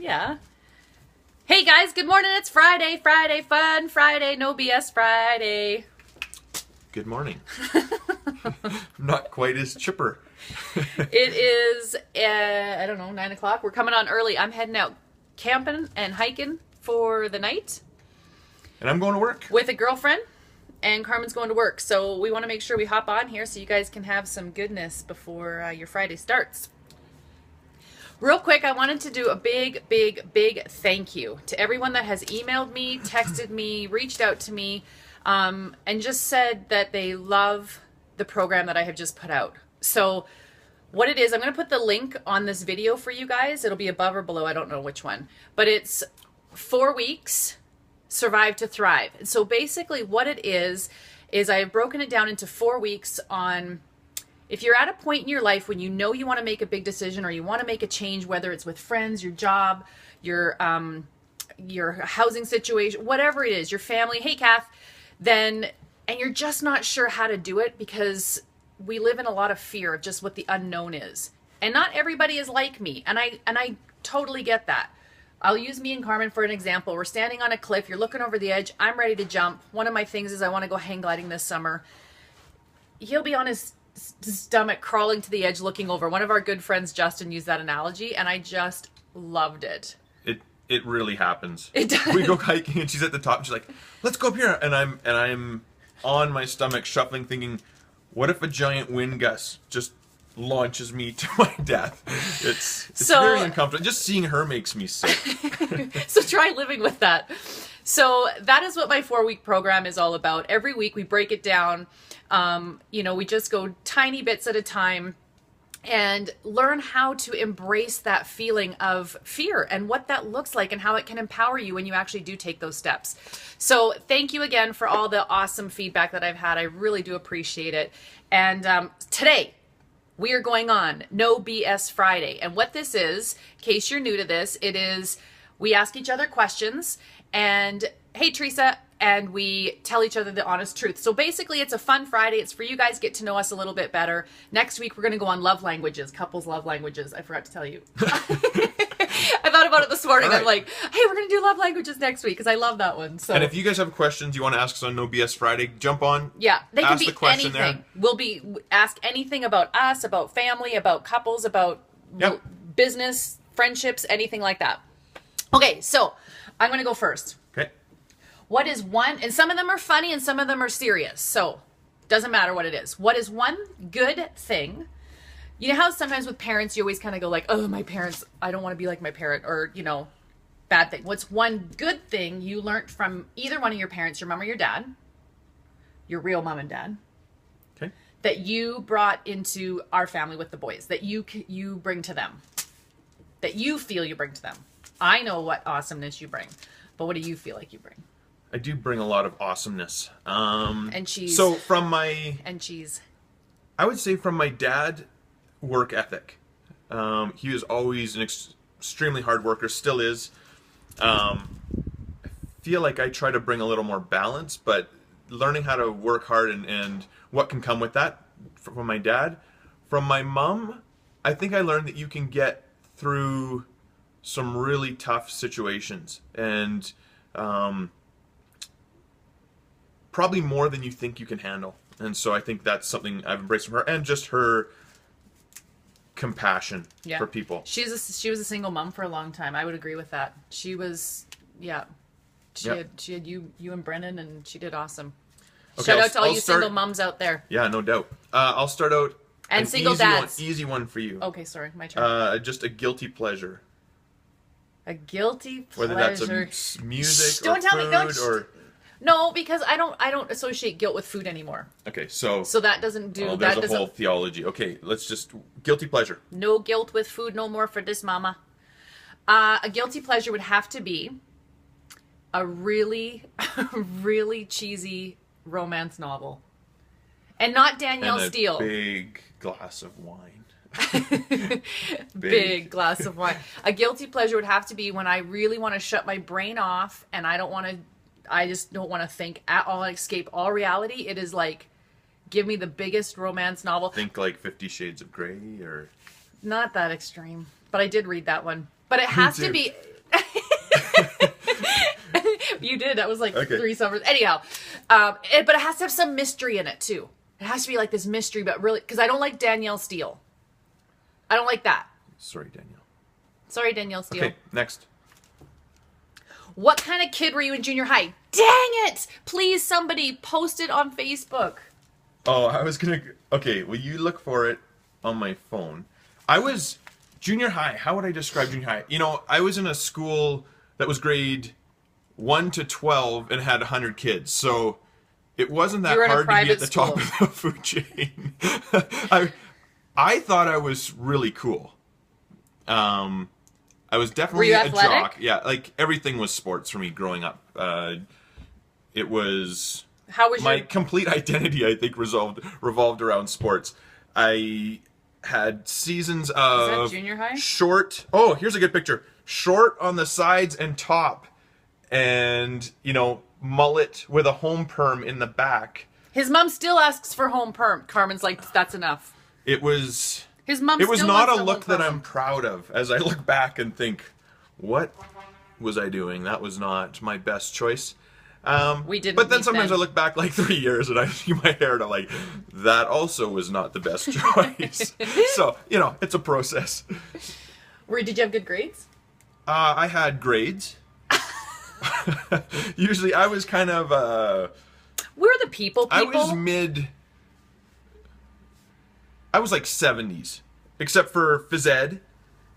Yeah. Hey guys, good morning. It's Friday. Friday fun. Friday, no BS Friday. Good morning. Not quite as chipper. It is, I don't know, 9 o'clock. We're coming on early. I'm heading out camping and hiking for the night. And I'm going to work. With a girlfriend. And Carmen's going to work. So we want to make sure we hop on here so you guys can have some goodness before your Friday starts. Real quick, I wanted to do a big thank you to everyone that has emailed me, texted me, reached out to me, and just said that they love the program that I have just put out. So what it is, I'm going to put the link on this video for you guys. It'll be above or below. I don't know which one. But it's 4 weeks, Survive to Thrive. And so basically what it is I have broken it down into 4 weeks on... If you're at a point in your life when you know you want to make a big decision or you want to make a change, whether it's with friends, your job, your housing situation, whatever it is, your family, hey Kath, and you're just not sure how to do it because we live in a lot of fear of just what the unknown is. And not everybody is like me. And I totally get that. I'll use me and Carmen for an example. We're standing on a cliff. You're looking over the edge. I'm ready to jump. One of my things is I want to go hang gliding this summer. He'll be on his stomach crawling to the edge looking over. One of our good friends, Justin, used that analogy and I just loved it. It really happens. It does. We go hiking and she's at the top and she's like, let's go up here, and I'm on my stomach shuffling thinking, what if a giant wind gust just launches me to my death? It's very uncomfortable. Just seeing her makes me sick. So try living with that. So that is what my 4-week program is all about. Every week we break it down. We just go tiny bits at a time and learn how to embrace that feeling of fear and what that looks like and how it can empower you when you actually do take those steps. So thank you again for all the awesome feedback that I've had. I really do appreciate it. And today we are going on No BS Friday. And what this is, in case you're new to this, it is we ask each other questions and, hey, Teresa, and we tell each other the honest truth. So basically, it's a fun Friday. It's for you guys to get to know us a little bit better. Next week, we're going to go on love languages, couples love languages. I forgot to tell you. I thought about it this morning. Right. I'm like, hey, we're going to do love languages next week because I love that one. So. And if you guys have questions you want to ask us on No BS Friday, jump on. Yeah, they can be anything. There. We'll ask anything about us, about family, about couples, about business, friendships, anything like that. Okay, so I'm going to go first. Okay. What is one, and some of them are funny and some of them are serious, so doesn't matter what it is. What is one good thing? You know how sometimes with parents you always kind of go like, oh, my parents, I don't want to be like my parent, or, bad thing. What's one good thing you learned from either one of your parents, your mom or your dad, your real mom and dad, okay, that you brought into our family with the boys, that you bring to them, that you feel you bring to them? I know what awesomeness you bring, but what do you feel like you bring? I do bring a lot of awesomeness. And cheese. So from my... And cheese. I would say from my dad, work ethic. He was always an extremely hard worker, still is. I feel like I try to bring a little more balance, but learning how to work hard and what can come with that from my dad. From my mom, I think I learned that you can get through some really tough situations and probably more than you think you can handle. And so I think that's something I've embraced from her, and just her compassion for people. She was a single mom for a long time. I would agree with that. She was, She had you and Brennan, and she did awesome. Okay, Shout out to all you single moms out there. Yeah, no doubt. I'll start out and single dads. Easy one for you. Okay, sorry, my turn. Just a guilty pleasure. A guilty pleasure. Whether that's music or don't tell food me, don't or... No, because I don't associate guilt with food anymore. Okay, so that doesn't do that. There's a whole theology. Okay, let's just guilty pleasure. No guilt with food no more for this mama. A guilty pleasure would have to be a really, really cheesy romance novel, and not Danielle Steele. Big glass of wine. Big glass of wine. A guilty pleasure would have to be when I really want to shut my brain off and I just don't want to think at all and escape all reality. It is like, give me the biggest romance novel. Think like 50 Shades of Grey or... Not that extreme, but I did read that one. But it has to be, did. That was like Okay. 3 summers. Anyhow, but it has to have some mystery in it too. It has to be like this mystery, but really, because I don't like Danielle Steele. I don't like that. Sorry, Danielle. Sorry, Danielle Steele. Okay, next. What kind of kid were you in junior high? Dang it! Please, somebody post it on Facebook. Oh, I was gonna. Okay, well, you look for it on my phone. I was junior high. How would I describe junior high? You know, I was in a school that was grade 1 to 12 and had 100 kids. So it wasn't that You were in a hard to be private at the top of the food chain. I thought I was really cool. I was definitely Were you a athletic? jock. Yeah, like everything was sports for me growing up. It was How was my your... complete identity, I think, revolved around sports. I had seasons of junior high? short. Oh, here's a good picture. Short on the sides and top, and mullet with a home perm in the back. His mom still asks for home perm. Carmen's like, that's enough. It was. His mom It was still not wants a the look home that perm. I'm proud of as I look back and think, what was I doing? That was not my best choice. We didn't But then meet sometimes then. I look back like 3 years and I see my hair and I'm like, that also was not the best choice. So, it's a process. Did you have good grades? I had grades. Usually I was kind of, We're the people. I was like 70s, except for phys ed.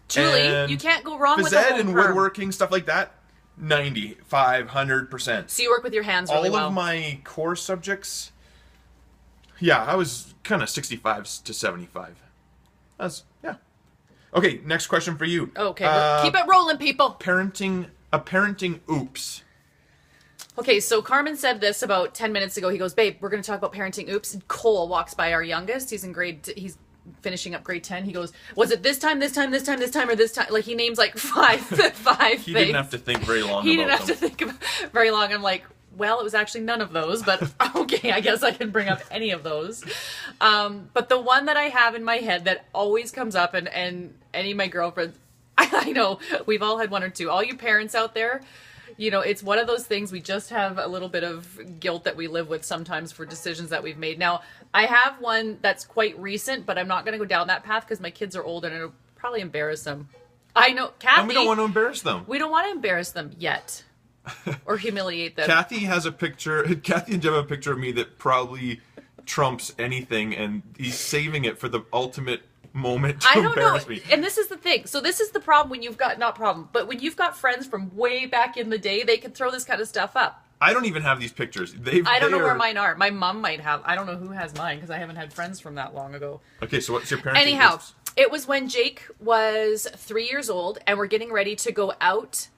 Julie, and you can't go wrong with phys a ed home and perm. woodworking, stuff like that, 95-100%. So you work with your hands really All well. of my core subjects, yeah, I was kind of 65 to 75. Yeah. Okay, next question for you. Okay, well, keep it rolling, people. Parenting oops. Okay, so Carmen said this about 10 minutes ago. He goes, babe, we're going to talk about parenting. Oops. And Cole walks by, our youngest. He's finishing up grade 10. He goes, was it this time, or this time? Like, he names like five things. He didn't have to think very long He about didn't have them. to think about very long. I'm like, well, it was actually none of those, but okay, I guess I can bring up any of those. But the one that I have in my head that always comes up, and any of my girlfriends, I know, we've all had one or two. All you parents out there, it's one of those things we just have a little bit of guilt that we live with sometimes for decisions that we've made. Now, I have one that's quite recent, but I'm not going to go down that path because my kids are older and it'll probably embarrass them. I know, Kathy. And we don't want to embarrass them. We don't want to embarrass them yet or humiliate them. Kathy and Jim have a picture of me that probably trumps anything, and he's saving it for the ultimate moment to I don't know. embarrass me. And this is the thing. So this is the problem when you've got, not problem, but when you've got friends from way back in the day, they can throw this kind of stuff up. I don't even have these pictures. I don't know where mine are. My mom might have. I don't know who has mine because I haven't had friends from that long ago. Okay, so what's your parenting Anyhow, oops? it was when Jake was 3 years old and we're getting ready to go out.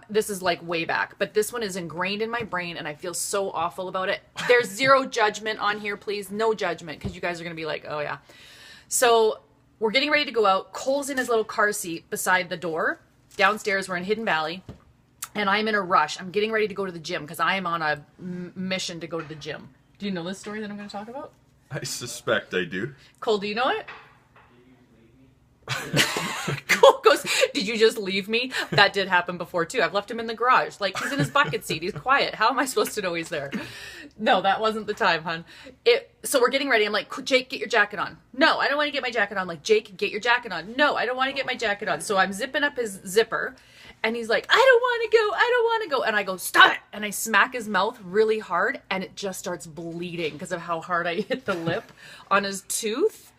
This is like way back, but this one is ingrained in my brain and I feel so awful about it. There's zero judgment on here, please. No judgment, because you guys are going to be like, oh yeah. So we're getting ready to go out. Cole's in his little car seat beside the door. Downstairs, we're in Hidden Valley. And I'm in a rush. I'm getting ready to go to the gym because I am on a mission to go to the gym. Do you know this story that I'm going to talk about? I suspect I do. Cole, do you know it? Cole goes, did you just leave me? That did happen before too. I've left him in the garage. Like, he's in his bucket seat. He's quiet. How am I supposed to know he's there? No, that wasn't the time, hon. So we're getting ready. I'm like, Jake, get your jacket on. No, I don't want to get my jacket on. Like, Jake, get your jacket on. No, I don't want to get my jacket on. So I'm zipping up his zipper. And he's like, I don't want to go. And I go, stop it. And I smack his mouth really hard. And it just starts bleeding because of how hard I hit the lip on his tooth.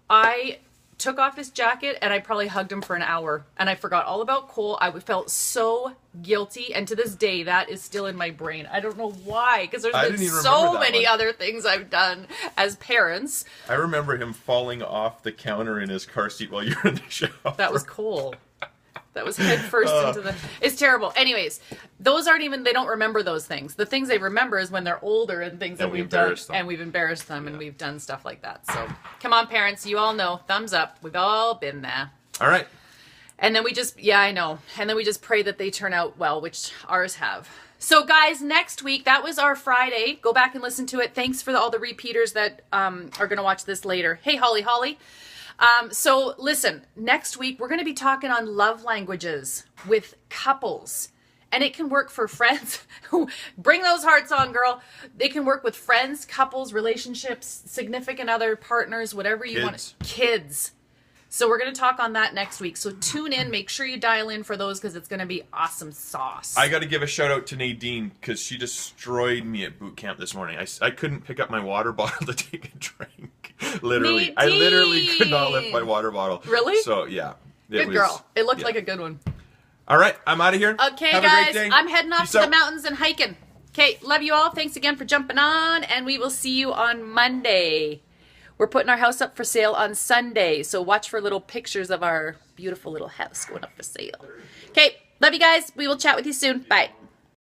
I took off his jacket and I probably hugged him for an hour. And I forgot all about Cole. I felt so guilty. And to this day, that is still in my brain. I don't know why. Because there's been so many other things I've done as parents. I remember him falling off the counter in his car seat while you were in the shower. That was Cole. That was head first into the... It's terrible. Anyways, those aren't even... They don't remember those things. The things they remember is when they're older and things that we've done. And we've embarrassed them and we've done stuff like that. So, come on, parents. You all know. Thumbs up. We've all been there. All right. And then we just... Yeah, I know. And then we just pray that they turn out well, which ours have. So, guys, next week, that was our Friday. Go back and listen to it. Thanks for all the repeaters that are going to watch this later. Hey, Holly. So listen, next week we're going to be talking on love languages with couples. And it can work for friends. Bring those hearts on, girl. They can work with friends, couples, relationships, significant other, partners, whatever you want. Kids. So we're going to talk on that next week. So tune in. Make sure you dial in for those because it's going to be awesome sauce. I got to give a shout out to Nadine because she destroyed me at boot camp this morning. I couldn't pick up my water bottle to take a drink. Literally. Nadine! I literally could not lift my water bottle. Really? So, yeah. Good girl. It looked like a good one. All right. I'm out of here. Okay, Have guys. a great day. I'm heading off Peace to the out. mountains and hiking. Okay, love you all. Thanks again for jumping on, and we will see you on Monday. We're putting our house up for sale on Sunday, so watch for little pictures of our beautiful little house going up for sale. Okay, love you guys. We will chat with you soon. Bye.